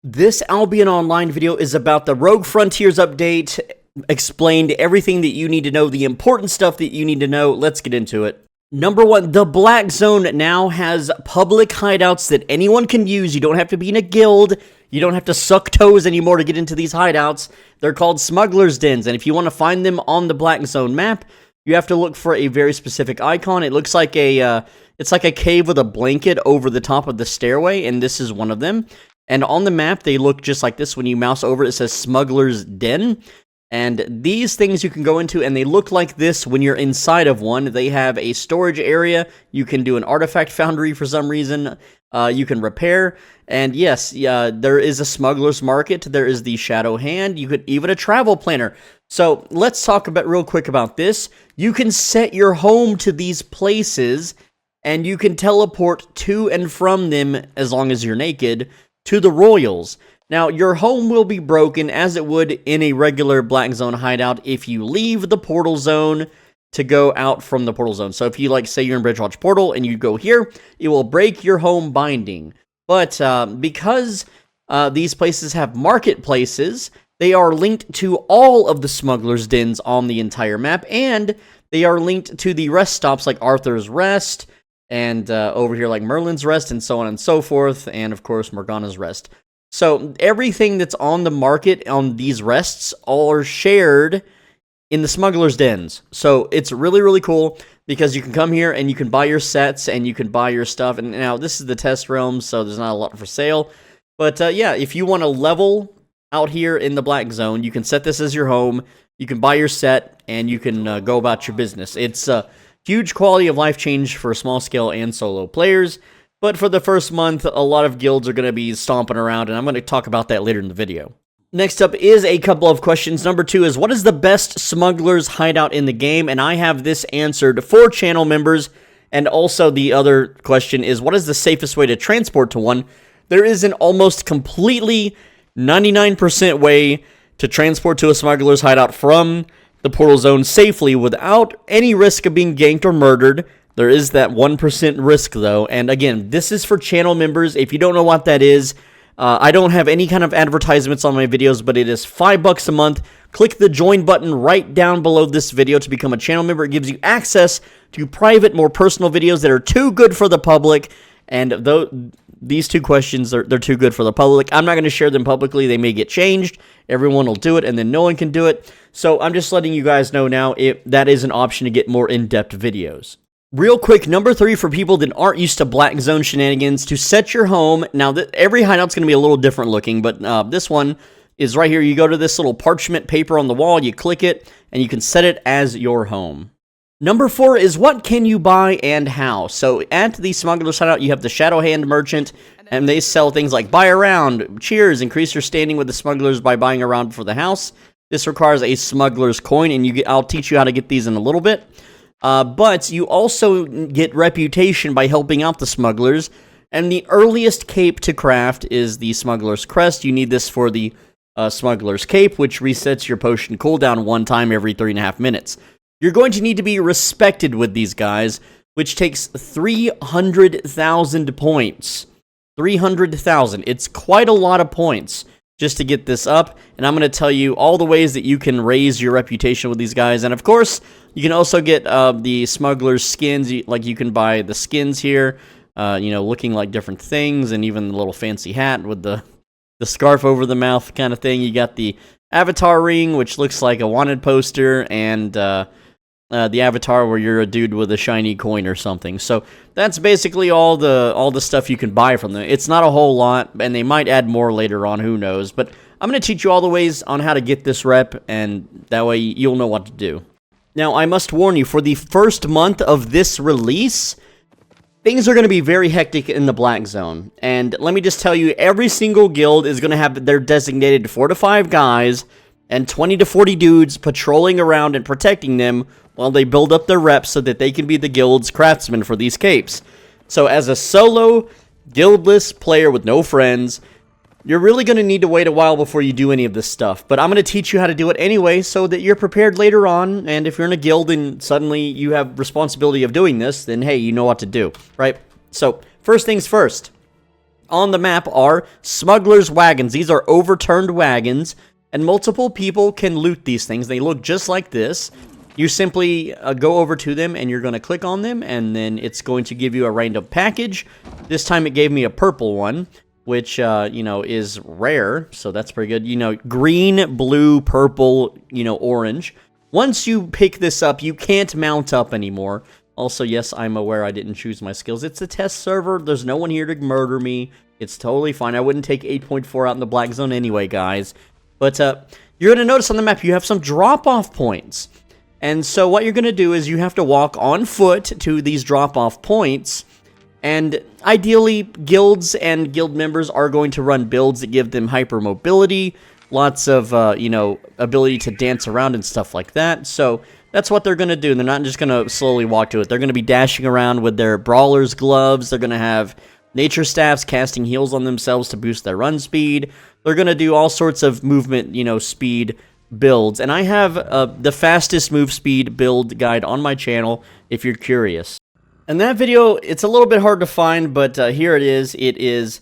This Albion Online video is about the Rogue Frontiers update, explained everything that you need to know, the important stuff that you need to know. Let's get into it. Number one, the Black Zone now has public hideouts that anyone can use. You don't have to be in a guild. You don't have to suck toes anymore to get into these hideouts. They're called smugglers' dens, and if you want to find them on the Black Zone map, you have to look for a very specific icon. It looks like it's like a cave with a blanket over the top of the stairway, and this is one of them. And on the map, they look just like this. When you mouse over, it says Smuggler's Den. And these things you can go into, and they look like this when you're inside of one. They have a storage area. You can do an artifact foundry for some reason. You can repair. And yes, there is a smuggler's market. There is the shadow hand. You could even a travel planner. So let's talk about real quick about this. You can set your home to these places, and you can teleport to and from them as long as you're naked to the Royals. Now, your home will be broken as it would in a regular Black Zone hideout if you leave the portal zone to go out from the portal zone. So if you, like, say you're in Bridgewatch Portal and you go here, it will break your home binding. But because these places have marketplaces, they are linked to all of the smugglers' dens on the entire map, and they are linked to the rest stops like Arthur's Rest, and over here like Merlin's Rest, and so on and so forth, and of course Morgana's Rest. So everything that's on the market on these rests all are shared in the smugglers' dens. So it's really, really cool because you can come here and you can buy your sets and you can buy your stuff. And now this is the test realm, so there's not a lot for sale. But yeah, if you want to level out here in the Black Zone, you can set this as your home. You can buy your set and you can go about your business. It's a huge quality of life change for small scale and solo players. But for the first month, a lot of guilds are going to be stomping around, and I'm going to talk about that later in the video. Next up is a couple of questions. Number two is, what is the best smugglers hideout in the game? And I have this answered for channel members. And also the other question is, what is the safest way to transport to one? There is an almost completely 99% way to transport to a smuggler's hideout from the portal zone safely without any risk of being ganked or murdered. There is that 1% risk, though, and again, this is for channel members. If you don't know what that is, I don't have any kind of advertisements on my videos, but it is $5 a month. Click the join button right down below this video to become a channel member. It gives you access to private, more personal videos that are too good for the public, and these two questions, they're too good for the public. I'm not going to share them publicly. They may get changed. Everyone will do it, and then no one can do it. So I'm just letting you guys know now if that is an option to get more in-depth videos. Real quick, number three for people that aren't used to Black Zone shenanigans, to set your home. Now, every hideout's going to be a little different looking, but this one is right here. You go to this little parchment paper on the wall, you click it, and you can set it as your home. Number four is, what can you buy and how? So at the Smuggler's Hideout, you have the Shadow Hand Merchant, and they sell things like buy a round, cheers, increase your standing with the smugglers by buying a round for the house. This requires a smuggler's coin, and I'll teach you how to get these in a little bit. But you also get reputation by helping out the smugglers, and the earliest cape to craft is the Smuggler's Crest. You need this for the Smuggler's Cape, which resets your potion cooldown one time every 3.5 minutes. You're going to need to be respected with these guys, which takes 300,000 points. 300,000. It's quite a lot of points just to get this up, and I'm going to tell you all the ways that you can raise your reputation with these guys. And of course, you can also get the smugglers' skins. You can buy the skins here, looking like different things, and even the little fancy hat with the scarf over the mouth kind of thing. You got the avatar ring, which looks like a wanted poster, and the avatar where you're a dude with a shiny coin or something. So that's basically all the stuff you can buy from them. It's not a whole lot, and they might add more later on, who knows. But I'm going to teach you all the ways on how to get this rep, and that way you'll know what to do. Now, I must warn you, for the first month of this release, things are going to be very hectic in the Black Zone. And let me just tell you, every single guild is going to have their designated 4 to 5 guys and 20 to 40 dudes patrolling around and protecting them while they build up their reps so that they can be the guild's craftsmen for these capes. So as a solo, guildless player with no friends, you're really going to need to wait a while before you do any of this stuff. But I'm going to teach you how to do it anyway so that you're prepared later on. And if you're in a guild and suddenly you have responsibility of doing this, then hey, you know what to do, right? So first things first. on the map are smugglers' wagons. These are overturned wagons, and multiple people can loot these things. They look just like this. You simply go over to them, and you're going to click on them, and then it's going to give you a random package. This time it gave me a purple one, which, you know, is rare, so that's pretty good. You know, green, blue, purple, you know, orange. Once you pick this up, you can't mount up anymore. Also, yes, I'm aware I didn't choose my skills. It's a test server. There's no one here to murder me. It's totally fine. I wouldn't take 8.4 out in the black zone anyway, guys. But you're going to notice on the map you have some drop-off points. And so what you're going to do is you have to walk on foot to these drop-off points. And ideally, guilds and guild members are going to run builds that give them hypermobility, lots of, you know, ability to dance around and stuff like that. So that's what they're going to do. They're not just going to slowly walk to it. They're going to be dashing around with their brawler's gloves. They're going to have nature staffs casting heals on themselves to boost their run speed. They're going to do all sorts of movement, you know, speed builds. And I have the fastest move speed build guide on my channel if you're curious. And that video, it's a little bit hard to find, but here it is. It is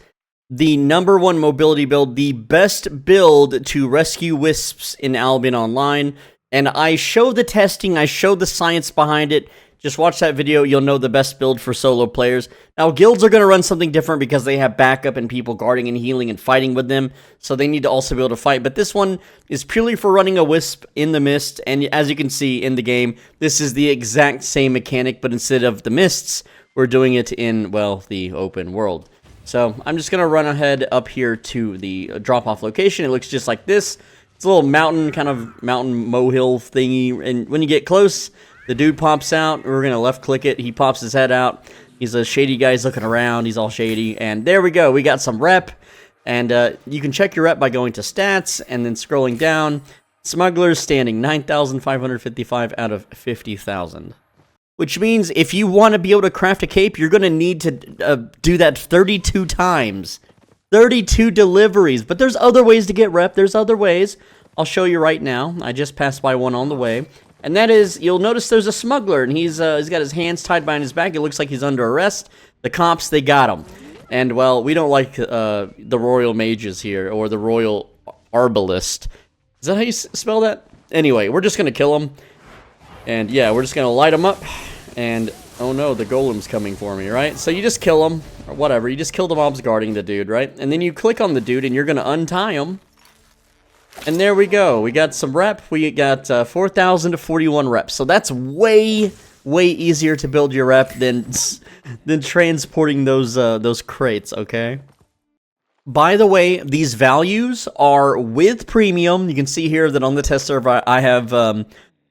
the #1 mobility build, the best build to rescue wisps in Albion Online. And I show the testing, I show the science behind it. Just watch that video, you'll know the best build for solo players. Now, guilds are going to run something different because they have backup and people guarding and healing and fighting with them, so they need to also be able to fight. But this one is purely for running a wisp in the mist, and as you can see in the game, this is the exact same mechanic, but instead of the mists, we're doing it in, well, the open world. So, I'm just going to run ahead up here to the drop-off location. It looks just like this. It's a little mountain, kind of mountain molehill thingy, and when you get close, the dude pops out. We're going to left-click it. He pops his head out. He's a shady guy. He's looking around. He's all shady. And there we go. We got some rep. And you can check your rep by going to stats and then scrolling down. Smugglers standing 9,555 out of 50,000. Which means if you want to be able to craft a cape, you're going to need to do that 32 times. 32 deliveries. But there's other ways to get rep. There's other ways. I'll show you right now. I just passed by one on the way. And that is, you'll notice there's a smuggler, and he's got his hands tied behind his back. It looks like he's under arrest. The cops, they got him. And, well, we don't like the royal mages here, or the royal arbalist. Is that how you spell that? Anyway, we're just going to kill him. And, yeah, we're just going to light him up. And, oh no, the golem's coming for me, right? So you just kill him, or whatever. You just kill the mobs guarding the dude, right? And then you click on the dude, and you're going to untie him. And there we go. We got some rep. We got 4,041 reps. So that's way, way easier to build your rep than transporting those crates, okay? By the way, these values are with premium. You can see here that on the test server, I have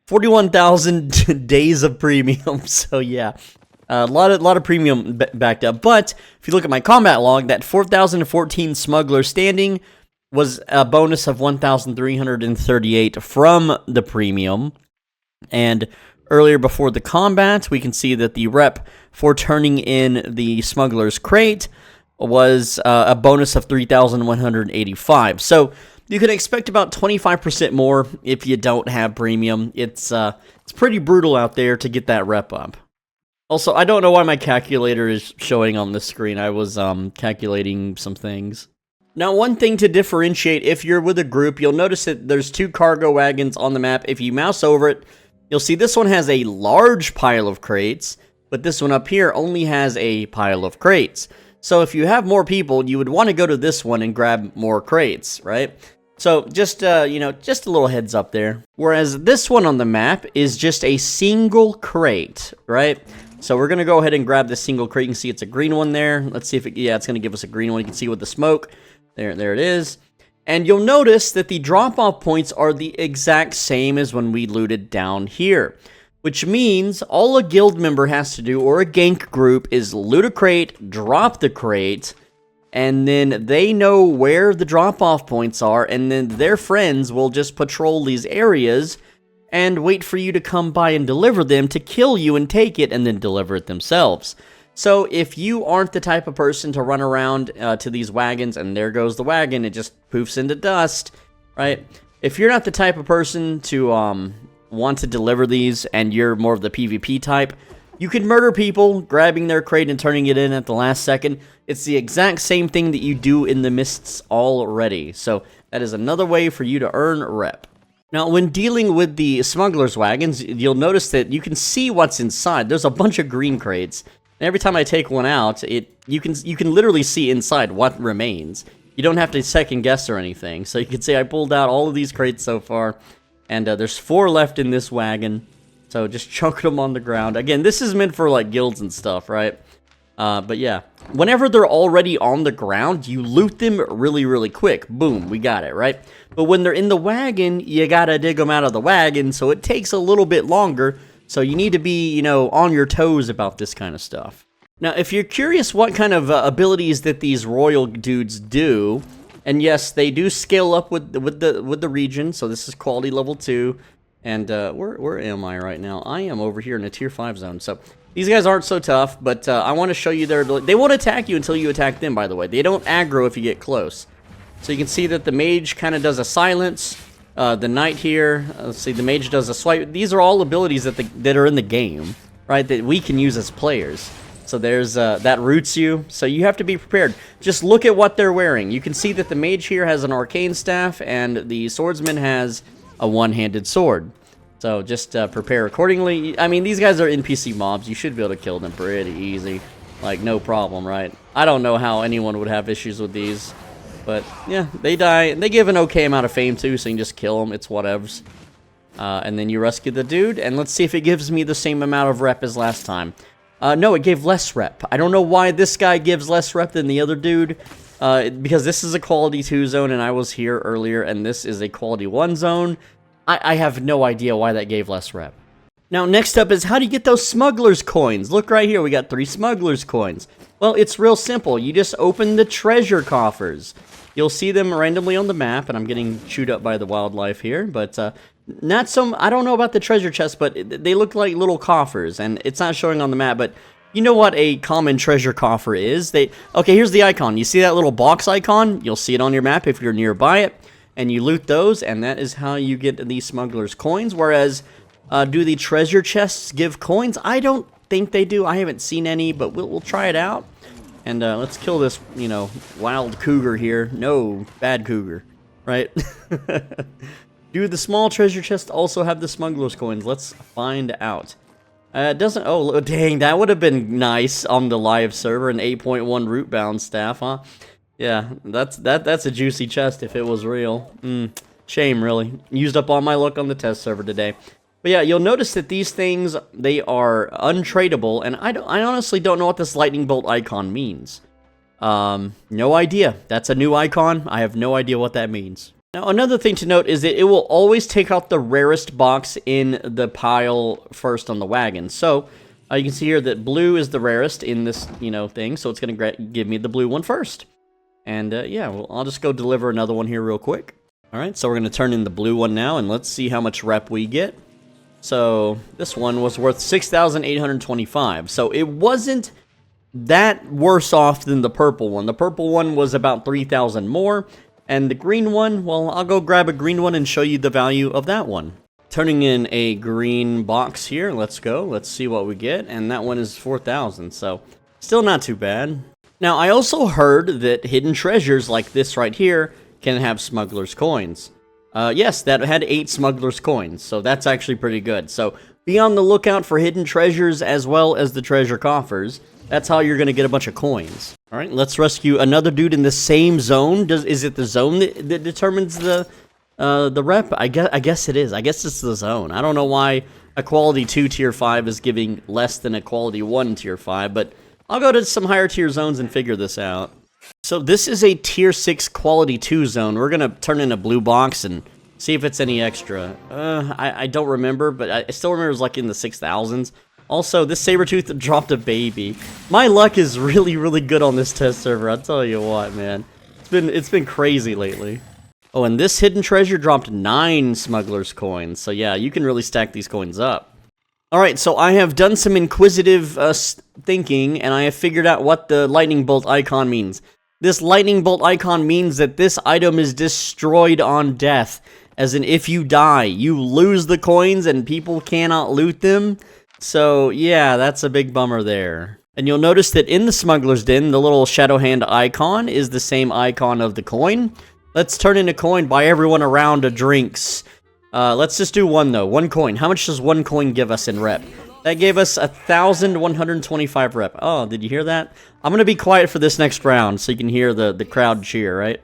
41,000 days of premium. So yeah, a lot of premium backed up. But if you look at my combat log, that 4,014 smuggler standing was a bonus of 1,338 from the premium. And earlier before the combat, we can see that the rep for turning in the smuggler's crate was a bonus of 3,185. So you can expect about 25% more if you don't have premium. It's pretty brutal out there to get that rep up. Also, I don't know why my calculator is showing on the screen. I was calculating some things. Now, one thing to differentiate, if you're with a group, you'll notice that there's 2 cargo wagons on the map. If you mouse over it, you'll see this one has a large pile of crates, but this one up here only has a pile of crates. So if you have more people, you would want to go to this one and grab more crates, right? So just, you know, just a little heads up there. Whereas this one on the map is just a single crate, right? So we're going to go ahead and grab this single crate. You can see it's a green one there. Let's see if it, yeah, it's going to give us a green one. You can see with the smoke. There it is. And you'll notice that the drop-off points are the exact same as when we looted down here. Which means all a guild member has to do, or a gank group, is loot a crate, drop the crate, and then they know where the drop-off points are, and then their friends will just patrol these areas and wait for you to come by and deliver them to kill you and take it and then deliver it themselves. So if you aren't the type of person to run around to these wagons, and there goes the wagon, it just poofs into dust, right? If you're not the type of person to want to deliver these, and you're more of the PvP type, You can murder people, grabbing their crate and turning it in at the last second. It's the exact same thing that you do in the mists already. So that is another way for you to earn rep. Now, when dealing with the smugglers' wagons, you'll notice that you can see what's inside. There's a bunch of green crates. And every time I take one out, you can literally see inside what remains. You don't have to second guess or anything. So you can see I pulled out all of these crates so far, and there's 4 left in this wagon. So just chunk them on the ground. Again, this is meant for like guilds and stuff, right? But yeah, whenever they're already on the ground, you loot them really, really quick. Boom, we got it, right? But when they're in the wagon, you gotta dig them out of the wagon, so it takes a little bit longer. So you need to be, you know, on your toes about this kind of stuff. Now, if you're curious what kind of abilities that these royal dudes do, and yes, they do scale up with the region. So this is quality level 2, and where am I right now? I am over here in a tier 5 zone. So these guys aren't so tough, but I want to show you their ability. They won't attack you until you attack them. By the way, they don't aggro if you get close. So you can see that the mage kind of does a silence. The knight here, let's see, the mage does a swipe. These are all abilities that are in the game, right? That we can use as players. So there's, that roots you, so you have to be prepared. Just look at what they're wearing. You can see that the mage here has an arcane staff, and the swordsman has a one-handed sword. So just prepare accordingly. I mean, these guys are NPC mobs. You should be able to kill them pretty easy. Like, no problem, right? I don't know how anyone would have issues with these. But, yeah, they die. And they give an okay amount of fame, too, so you can just kill them. It's whatevs. And then you rescue the dude, and let's see if it gives me the same amount of rep as last time. No, it gave less rep. I don't know why this guy gives less rep than the other dude. Because this is a quality 2 zone, and I was here earlier, and this is a quality 1 zone. I have no idea why that gave less rep. Now, next up is how do you get those smugglers coins? Look right here, we got 3 smugglers coins. Well, it's real simple. You just open the treasure coffers. You'll see them randomly on the map, and I'm getting chewed up by the wildlife here, but not some, I don't know about the treasure chests, but they look like little coffers, and it's not showing on the map, but you know what a common treasure coffer is? Okay, here's the icon. You see that little box icon? You'll see it on your map if you're nearby it, and you loot those, and that is how you get these smugglers coins, whereas do the treasure chests give coins? I don't think they do. I haven't seen any, but we'll try it out. And let's kill this, you know, wild cougar here. No, bad cougar, right? Do the small treasure chest also have the smugglers coins? Let's find out. It doesn't. Oh, dang, that would have been nice on the live server. An 8.1 root bound staff, huh? Yeah, that's a juicy chest if it was real. Shame, really. Used up all my luck on the test server today. But yeah, you'll notice that these things, they are untradeable, and I honestly don't know what this lightning bolt icon means. No idea. That's a new icon. I have no idea what that means. Now, another thing to note is that it will always take out the rarest box in the pile first on the wagon. So, you can see here that blue is the rarest in this, you know, thing, so it's going to give me the blue one first. And, yeah, well, I'll just go deliver another one here real quick. Alright, so we're going to turn in the blue one now, and let's see how much rep we get. So, this one was worth 6,825. So, it wasn't that worse off than the purple one. The purple one was about 3,000 more. And the green one, well, I'll go grab a green one and show you the value of that one. Turning in a green box here. Let's go. Let's see what we get. And that one is 4,000. So, still not too bad. Now, I also heard that hidden treasures like this right here can have smugglers' coins. Yes, that had 8 smugglers' coins, so that's actually pretty good. So, be on the lookout for hidden treasures as well as the treasure coffers. That's how you're going to get a bunch of coins. Alright, let's rescue another dude in the same zone. Is it the zone that determines the rep? I guess it is. I guess it's the zone. I don't know why a quality 2 tier 5 is giving less than a quality 1 tier 5, but I'll go to some higher tier zones and figure this out. So this is a tier 6 quality 2 zone. We're going to turn in a blue box and see if it's any extra. I don't remember, but I still remember it was like in the 6,000s. Also, this Sabertooth dropped a baby. My luck is really, really good on this test server. I'll tell you what, man. It's been crazy lately. Oh, and this hidden treasure dropped 9 smugglers coins. So yeah, you can really stack these coins up. Alright, so I have done some inquisitive thinking, and I have figured out what the lightning bolt icon means. This lightning bolt icon means that this item is destroyed on death. As in, if you die, you lose the coins and people cannot loot them. So, yeah, that's a big bummer there. And you'll notice that in the Smuggler's Den, the little shadow hand icon is the same icon of the coin. Let's turn in a coin, buy everyone a round of drinks. Let's just do one, though. One coin. How much does one coin give us in rep? That gave us 1,125 rep. Oh, did you hear that? I'm going to be quiet for this next round so you can hear the crowd cheer, right?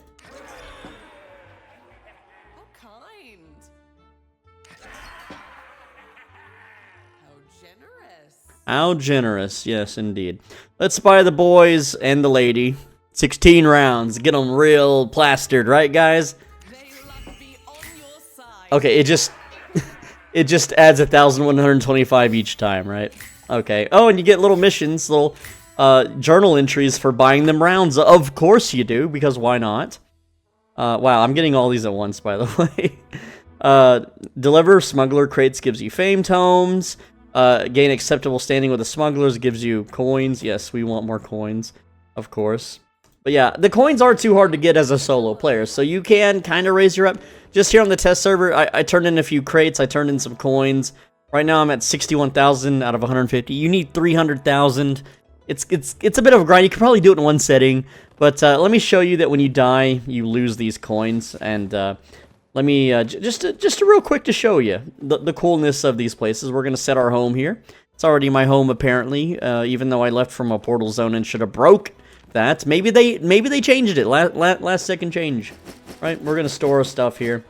How generous, yes, indeed. Let's buy the boys and the lady 16 rounds. Get them real plastered, right, guys? Okay, it just it just adds 1,125 each time, right? Okay. Oh, and you get little missions, little journal entries for buying them rounds. Of course you do, because why not? Wow, I'm getting all these at once, by the way. Deliver Smuggler crates gives you fame tomes. Gain acceptable standing with the smugglers gives you coins. Yes, we want more coins, of course. But yeah, the coins are too hard to get as a solo player, so you can kind of raise your up. Just here on the test server, I turned in a few crates, I turned in some coins. Right now I'm at 61,000 out of 150. You need 300,000. It's a bit of a grind. You can probably do it in one setting, but let me show you that when you die, you lose these coins. And let me just real quick to show you the coolness of these places. We're gonna set our home here. It's already my home apparently, even though I left from a portal zone and should have broke that. Maybe they changed it. Last second change, right? We're gonna store our stuff here.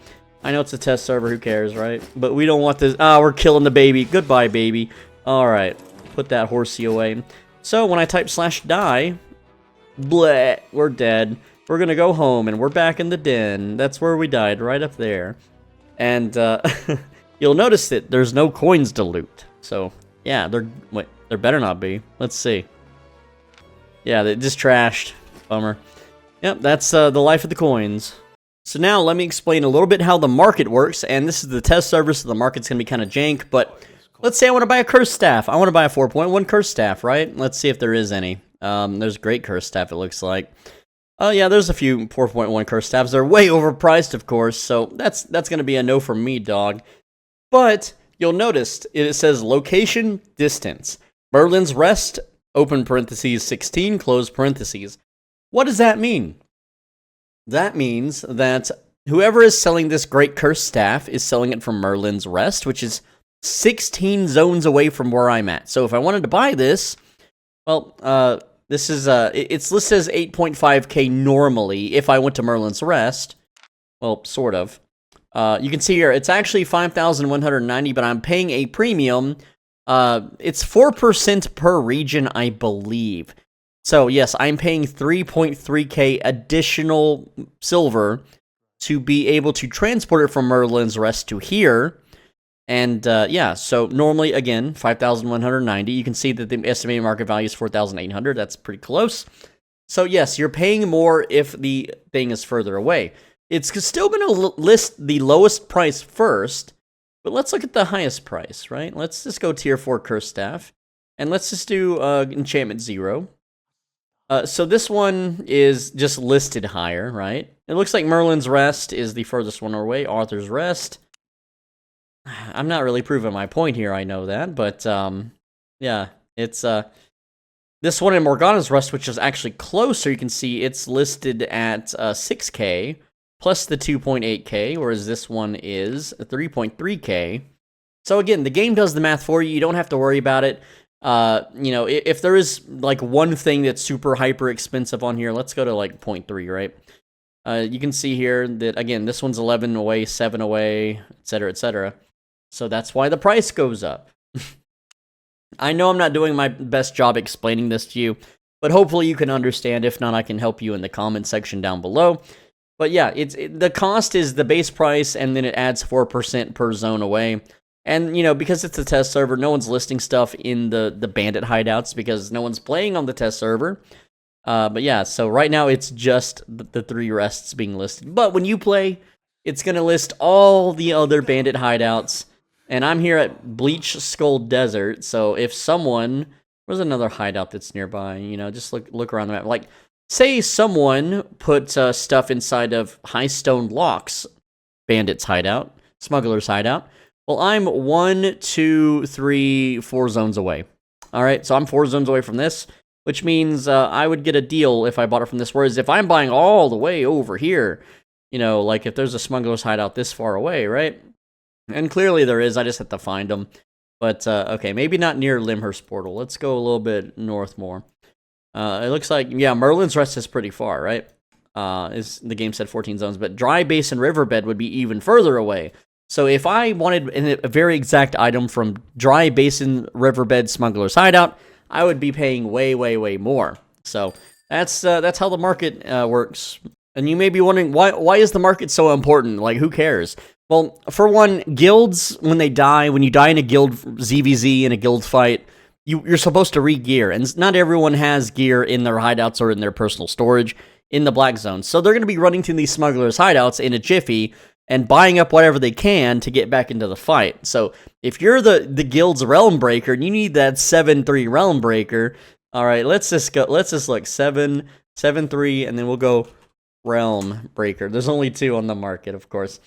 I know it's a test server. Who cares, right? But we don't want this. Ah, we're killing the baby. Goodbye, baby. All right, put that horsey away. So when I type /die, bleh, we're dead. We're gonna go home, and we're back in the den. That's where we died, right up there. And you'll notice that there's no coins to loot. So yeah, there better not be. Let's see. Yeah, they just trashed. Bummer. Yep, that's the life of the coins. So now let me explain a little bit how the market works. And this is the test server, so the market's gonna be kind of jank. But let's say I want to buy a cursed staff. I want to buy a 4.1 cursed staff, right? Let's see if there is any. There's great cursed staff, it looks like. Oh yeah, there's a few 4.1 cursed staffs. They're way overpriced, of course, so that's going to be a no from me, dog. But you'll notice it says location distance. Merlin's Rest, open parentheses 16, close parentheses. What does that mean? That means that whoever is selling this great cursed staff is selling it from Merlin's Rest, which is 16 zones away from where I'm at. So if I wanted to buy this, well, this is, it's listed as 8.5k normally if I went to Merlin's Rest. Well, sort of. You can see here, it's actually 5,190, but I'm paying a premium. It's 4% per region, I believe. So, yes, I'm paying 3.3k additional silver to be able to transport it from Merlin's Rest to here. And, yeah, so normally, again, 5,190. You can see that the estimated market value is 4,800. That's pretty close. So, yes, you're paying more if the thing is further away. It's still going to list the lowest price first, but let's look at the highest price, right? Let's just go tier 4 Cursed Staff, and let's just do Enchantment 0. So this one is just listed higher, right? It looks like Merlin's Rest is the furthest one away. Arthur's Rest. I'm not really proving my point here, I know that, but, yeah, it's, this one in Morgana's Rest, which is actually closer, you can see it's listed at, 6k, plus the 2.8k, whereas this one is 3.3k. So again, the game does the math for you, you don't have to worry about it. You know, if there is, like, one thing that's super hyper expensive on here, let's go to, like, 0.3, right? You can see here that, again, this one's 11 away, 7 away, etc., etc., so that's why the price goes up. I know I'm not doing my best job explaining this to you, but hopefully you can understand. If not, I can help you in the comment section down below. But yeah, the cost is the base price, and then it adds 4% per zone away. And, you know, because it's a test server, no one's listing stuff in the bandit hideouts because no one's playing on the test server. But yeah, so right now it's just the 3 rests being listed. But when you play, it's going to list all the other bandit hideouts. And I'm here at Bleach Skull Desert, so if someone... Where's another hideout that's nearby? You know, just look around the map. Like, say someone put stuff inside of High Stone Locks bandit's hideout, smuggler's hideout. Well, I'm 1, 2, 3, 4 zones away. All right, so I'm 4 zones away from this, which means I would get a deal if I bought it from this. Whereas if I'm buying all the way over here, you know, like if there's a smuggler's hideout this far away, right? And clearly there is, I just have to find them. But, okay, maybe not near Limhurst Portal. Let's go a little bit north more. It looks like, yeah, Merlin's Rest is pretty far, right? The game said 14 zones, but Dry Basin Riverbed would be even further away. So if I wanted a very exact item from Dry Basin Riverbed Smuggler's Hideout, I would be paying way, way, way more. So that's how the market works. And you may be wondering, why is the market so important? Like, who cares? Well, for one, guilds, when you die in a guild ZVZ in a guild fight, you're supposed to re-gear. And not everyone has gear in their hideouts or in their personal storage in the Black Zone. So they're going to be running to these smugglers' hideouts in a jiffy and buying up whatever they can to get back into the fight. So if you're the guild's realm breaker and you need that 7-3 realm breaker, all right, let's just look 7-3, and then we'll go realm breaker. There's only 2 on the market, of course.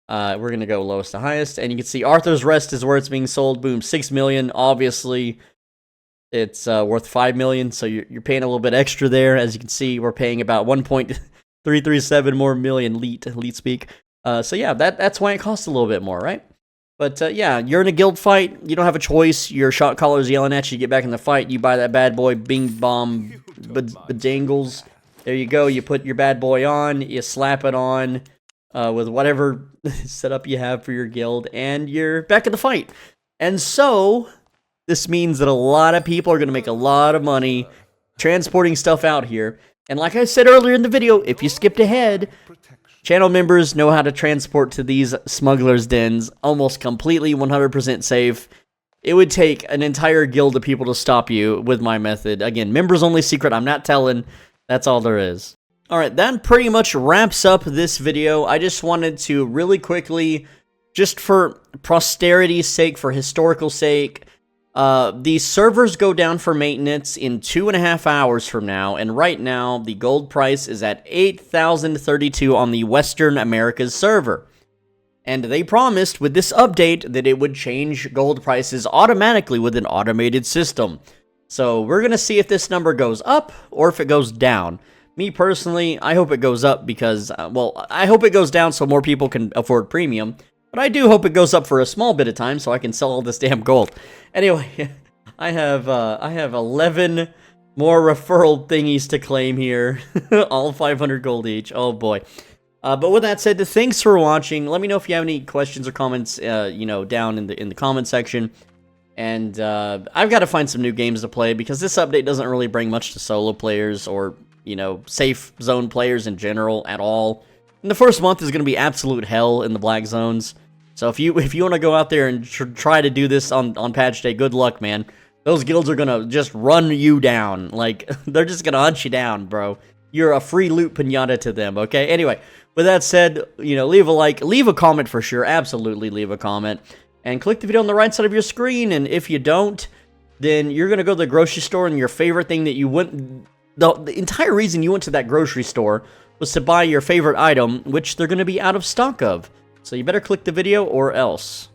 We're going to go lowest to highest, and you can see Arthur's Rest is where it's being sold. Boom, 6 million. Obviously, it's worth 5 million, so you're paying a little bit extra there. As you can see, we're paying about 1.337 more million leet speak. So yeah, that's why it costs a little bit more, right? But yeah, you're in a guild fight, you don't have a choice, your shot caller's yelling at you, get back in the fight, you buy that bad boy, bing bom, bejangles. There you go, you put your bad boy on, you slap it on with whatever setup you have for your guild, and you're back in the fight. And so, this means that a lot of people are going to make a lot of money transporting stuff out here. And like I said earlier in the video, if you skipped ahead, channel members know how to transport to these smugglers' dens almost completely 100% safe. It would take an entire guild of people to stop you with my method. Again, members only secret, I'm not telling. That's all there is. Alright, that pretty much wraps up this video. I just wanted to really quickly, just for posterity's sake, for historical sake, the servers go down for maintenance in 2.5 hours from now, and right now, the gold price is at 8,032 on the Western Americas server. And they promised with this update that it would change gold prices automatically with an automated system. So we're going to see if this number goes up or if it goes down. Me personally, I hope it goes up because, well, I hope it goes down so more people can afford premium. But I do hope it goes up for a small bit of time so I can sell all this damn gold. Anyway, I have 11 more referral thingies to claim here. All 500 gold each. Oh boy. But with that said, thanks for watching. Let me know if you have any questions or comments, you know, down in the comment section. And I've got to find some new games to play because this update doesn't really bring much to solo players or, you know, safe zone players in general at all. And the first month is going to be absolute hell in the Black Zones. So if you want to go out there and try to do this on patch day, good luck, man. Those guilds are going to just run you down. Like, they're just going to hunt you down, bro. You're a free loot pinata to them, okay? Anyway, with that said, you know, leave a like, leave a comment for sure. Absolutely leave a comment. And click the video on the right side of your screen. And if you don't, then you're going to go to the grocery store and your favorite thing that you went... The entire reason you went to that grocery store was to buy your favorite item, which they're going to be out of stock of. So you better click the video or else.